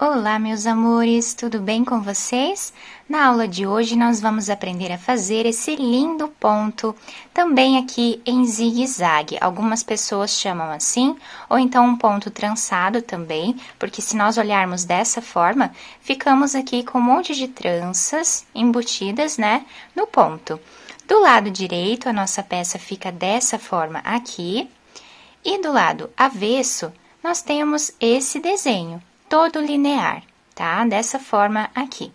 Olá, meus amores, tudo bem com vocês? Na aula de hoje, nós vamos aprender a fazer esse lindo ponto, também aqui em zigue-zague. Algumas pessoas chamam assim, ou então um ponto trançado também, porque se nós olharmos dessa forma, ficamos aqui com um monte de tranças embutidas, né, no ponto. Do lado direito, a nossa peça fica dessa forma aqui, e do lado avesso, nós temos esse desenho, todo linear, tá? Dessa forma aqui.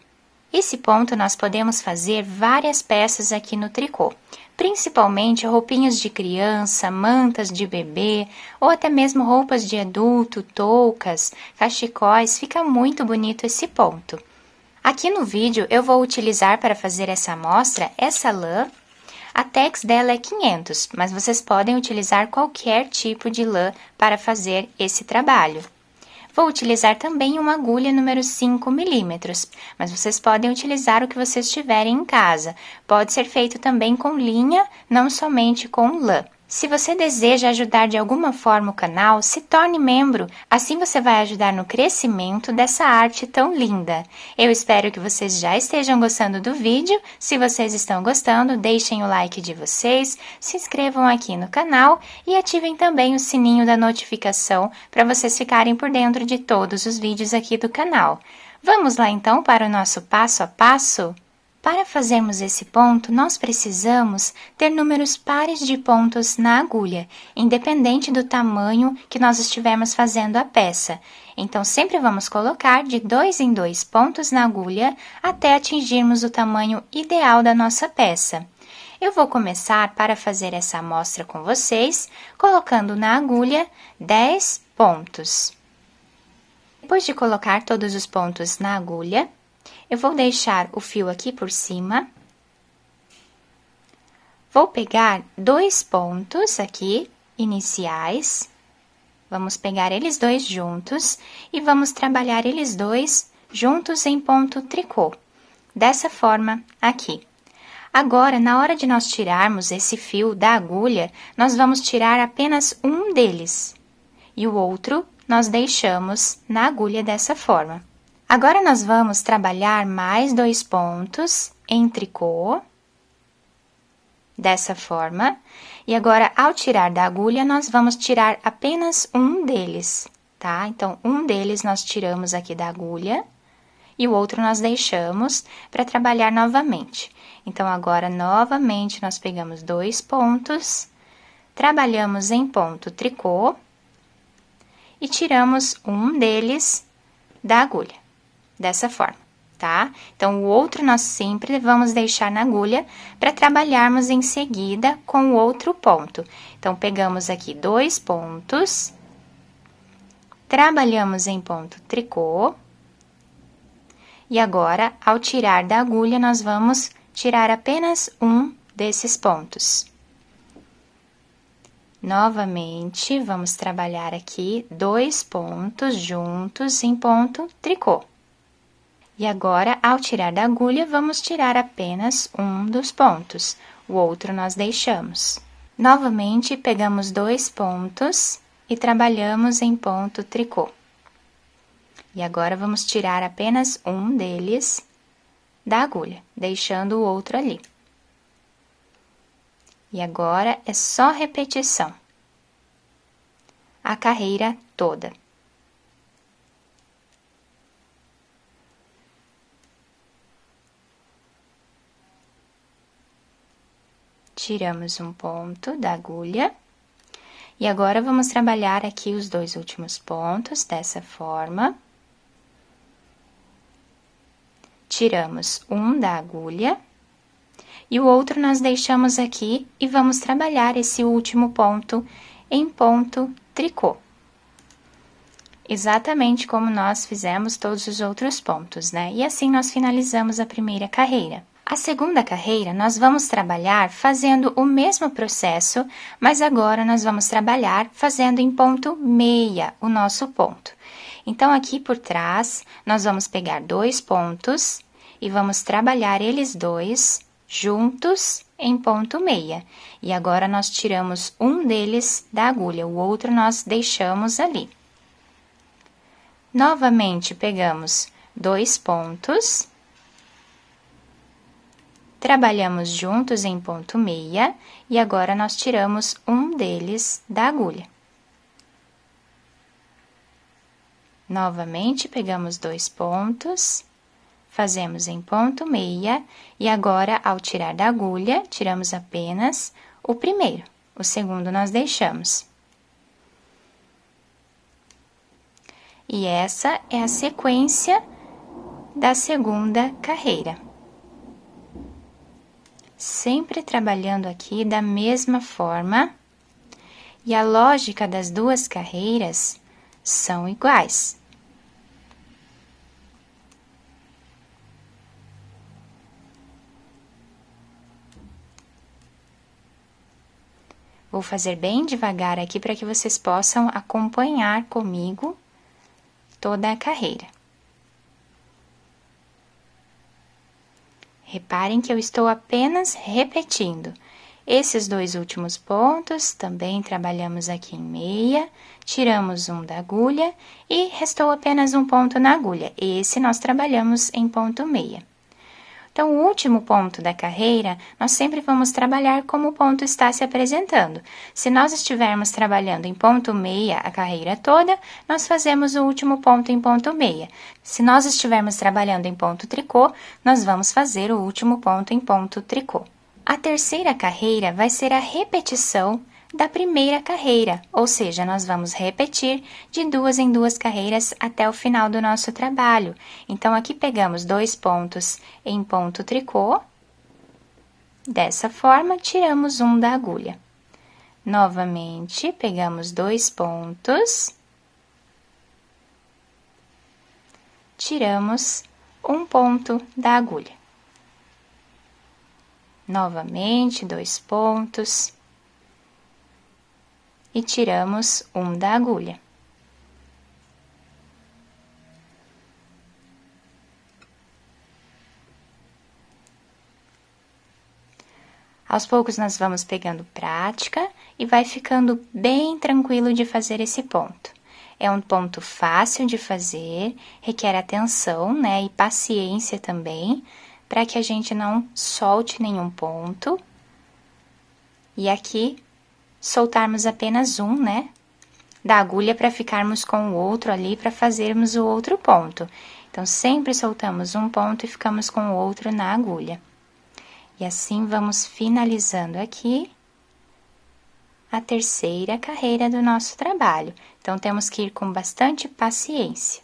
Esse ponto nós podemos fazer várias peças aqui no tricô, principalmente roupinhas de criança, mantas de bebê, ou até mesmo roupas de adulto, toucas, cachecóis, fica muito bonito esse ponto. Aqui no vídeo eu vou utilizar para fazer essa amostra essa lã. A tex dela é 500, mas vocês podem utilizar qualquer tipo de lã para fazer esse trabalho. Vou utilizar também uma agulha número 5 milímetros, mas vocês podem utilizar o que vocês tiverem em casa. Pode ser feito também com linha, não somente com lã. Se você deseja ajudar de alguma forma o canal, se torne membro, assim você vai ajudar no crescimento dessa arte tão linda. Eu espero que vocês já estejam gostando do vídeo. Se vocês estão gostando, deixem o like de vocês, se inscrevam aqui no canal e ativem também o sininho da notificação para vocês ficarem por dentro de todos os vídeos aqui do canal. Vamos lá então para o nosso passo a passo? Para fazermos esse ponto, nós precisamos ter números pares de pontos na agulha, independente do tamanho que nós estivermos fazendo a peça. Então, sempre vamos colocar de 2 em 2 pontos na agulha até atingirmos o tamanho ideal da nossa peça. Eu vou começar para fazer essa amostra com vocês, colocando na agulha 10 pontos. Depois de colocar todos os pontos na agulha, eu vou deixar o fio aqui por cima. Vou pegar 2 pontos aqui, iniciais. Vamos pegar eles dois juntos e vamos trabalhar eles dois juntos em ponto tricô. Dessa forma aqui. Agora, na hora de nós tirarmos esse fio da agulha, nós vamos tirar apenas um deles. E o outro nós deixamos na agulha dessa forma. Agora, nós vamos trabalhar mais 2 pontos em tricô, dessa forma. E agora, ao tirar da agulha, nós vamos tirar apenas um deles, tá? Então, um deles nós tiramos aqui da agulha e o outro nós deixamos para trabalhar novamente. Então, agora, novamente, nós pegamos 2 pontos, trabalhamos em ponto tricô e tiramos um deles da agulha. Dessa forma, tá? Então, o outro nós sempre vamos deixar na agulha para trabalharmos em seguida com o outro ponto. Então, pegamos aqui 2 pontos, trabalhamos em ponto tricô, e agora, ao tirar da agulha, nós vamos tirar apenas um desses pontos. Novamente, vamos trabalhar aqui 2 pontos juntos em ponto tricô. E agora, ao tirar da agulha, vamos tirar apenas um dos pontos, o outro nós deixamos. Novamente, pegamos 2 pontos e trabalhamos em ponto tricô. E agora, vamos tirar apenas um deles da agulha, deixando o outro ali. E agora, é só repetição. A carreira toda. Tiramos um ponto da agulha. E agora, vamos trabalhar aqui os 2 últimos pontos, dessa forma. Tiramos um da agulha. E o outro nós deixamos aqui e vamos trabalhar esse último ponto em ponto tricô. Exatamente como nós fizemos todos os outros pontos, né? E assim nós finalizamos a primeira carreira. A segunda carreira, nós vamos trabalhar fazendo o mesmo processo, mas agora nós vamos trabalhar fazendo em ponto meia o nosso ponto. Então, aqui por trás, nós vamos pegar 2 pontos e vamos trabalhar eles dois juntos em ponto meia. E agora, nós tiramos um deles da agulha, o outro nós deixamos ali. Novamente, pegamos 2 pontos, trabalhamos juntos em ponto meia, e agora nós tiramos um deles da agulha. Novamente, pegamos 2 pontos, fazemos em ponto meia, e agora, ao tirar da agulha, tiramos apenas o primeiro, o segundo nós deixamos. E essa é a sequência da segunda carreira. Sempre trabalhando aqui da mesma forma, e a lógica das duas carreiras são iguais. Vou fazer bem devagar aqui para que vocês possam acompanhar comigo toda a carreira. Reparem que eu estou apenas repetindo. Esses 2 últimos pontos, também trabalhamos aqui em meia, tiramos um da agulha e restou apenas um ponto na agulha. Esse nós trabalhamos em ponto meia. Então, o último ponto da carreira, nós sempre vamos trabalhar como o ponto está se apresentando. Se nós estivermos trabalhando em ponto meia a carreira toda, nós fazemos o último ponto em ponto meia. Se nós estivermos trabalhando em ponto tricô, nós vamos fazer o último ponto em ponto tricô. A terceira carreira vai ser a repetição da primeira carreira, ou seja, nós vamos repetir de 2 em 2 carreiras até o final do nosso trabalho. Então, aqui pegamos 2 pontos em ponto tricô, dessa forma, tiramos um da agulha. Novamente, pegamos 2 pontos, tiramos um ponto da agulha. Novamente, 2 pontos, e tiramos um da agulha. Aos poucos nós vamos pegando prática e vai ficando bem tranquilo de fazer esse ponto. É um ponto fácil de fazer, requer atenção, né, e paciência também, para que a gente não solte nenhum ponto. E aqui soltarmos apenas um, né, da agulha para ficarmos com o outro ali para fazermos o outro ponto. Então, sempre soltamos um ponto e ficamos com o outro na agulha. E assim vamos finalizando aqui a terceira carreira do nosso trabalho. Então, temos que ir com bastante paciência.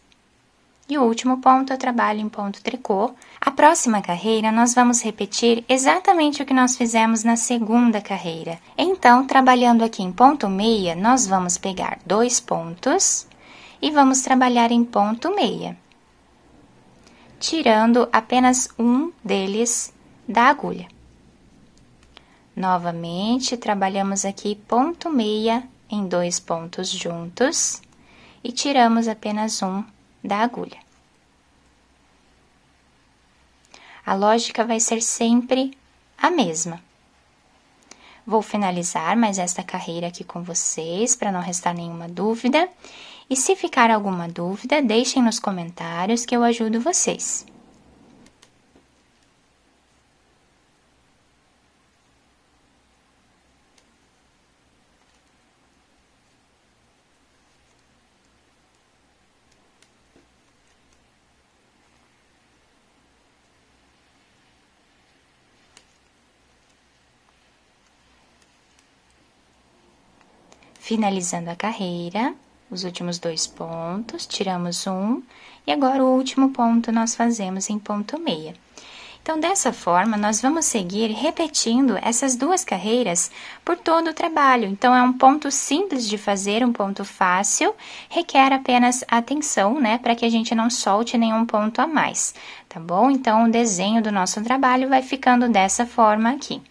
E o último ponto eu trabalho em ponto tricô. A próxima carreira, nós vamos repetir exatamente o que nós fizemos na segunda carreira. Então, trabalhando aqui em ponto meia, nós vamos pegar 2 pontos e vamos trabalhar em ponto meia, tirando apenas um deles da agulha. Novamente, trabalhamos aqui ponto meia em 2 pontos juntos e tiramos apenas um da agulha. A lógica vai ser sempre a mesma. Vou finalizar mais esta carreira aqui com vocês, para não restar nenhuma dúvida. E se ficar alguma dúvida, deixem nos comentários que eu ajudo vocês. Finalizando a carreira, os últimos 2 pontos, tiramos um, e agora o último ponto nós fazemos em ponto meia. Então, dessa forma, nós vamos seguir repetindo essas 2 carreiras por todo o trabalho. Então, é um ponto simples de fazer, um ponto fácil, requer apenas atenção, né, para que a gente não solte nenhum ponto a mais, tá bom? Então, o desenho do nosso trabalho vai ficando dessa forma aqui.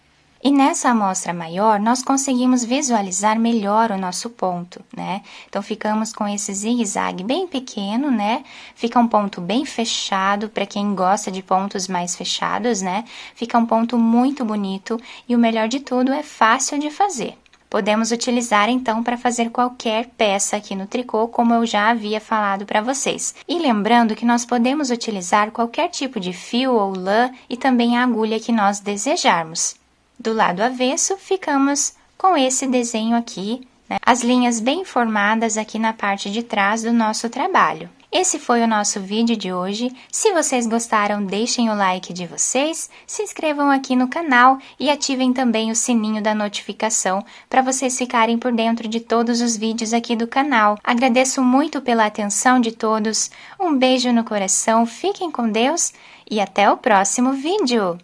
E nessa amostra maior, nós conseguimos visualizar melhor o nosso ponto, né? Então, ficamos com esse zigue-zague bem pequeno, né? Fica um ponto bem fechado, para quem gosta de pontos mais fechados, né? Fica um ponto muito bonito e o melhor de tudo é fácil de fazer. Podemos utilizar então para fazer qualquer peça aqui no tricô, como eu já havia falado para vocês. E lembrando que nós podemos utilizar qualquer tipo de fio ou lã e também a agulha que nós desejarmos. Do lado avesso, ficamos com esse desenho aqui, né? As linhas bem formadas aqui na parte de trás do nosso trabalho. Esse foi o nosso vídeo de hoje. Se vocês gostaram, deixem o like de vocês, se inscrevam aqui no canal e ativem também o sininho da notificação para vocês ficarem por dentro de todos os vídeos aqui do canal. Agradeço muito pela atenção de todos, um beijo no coração, fiquem com Deus e até o próximo vídeo!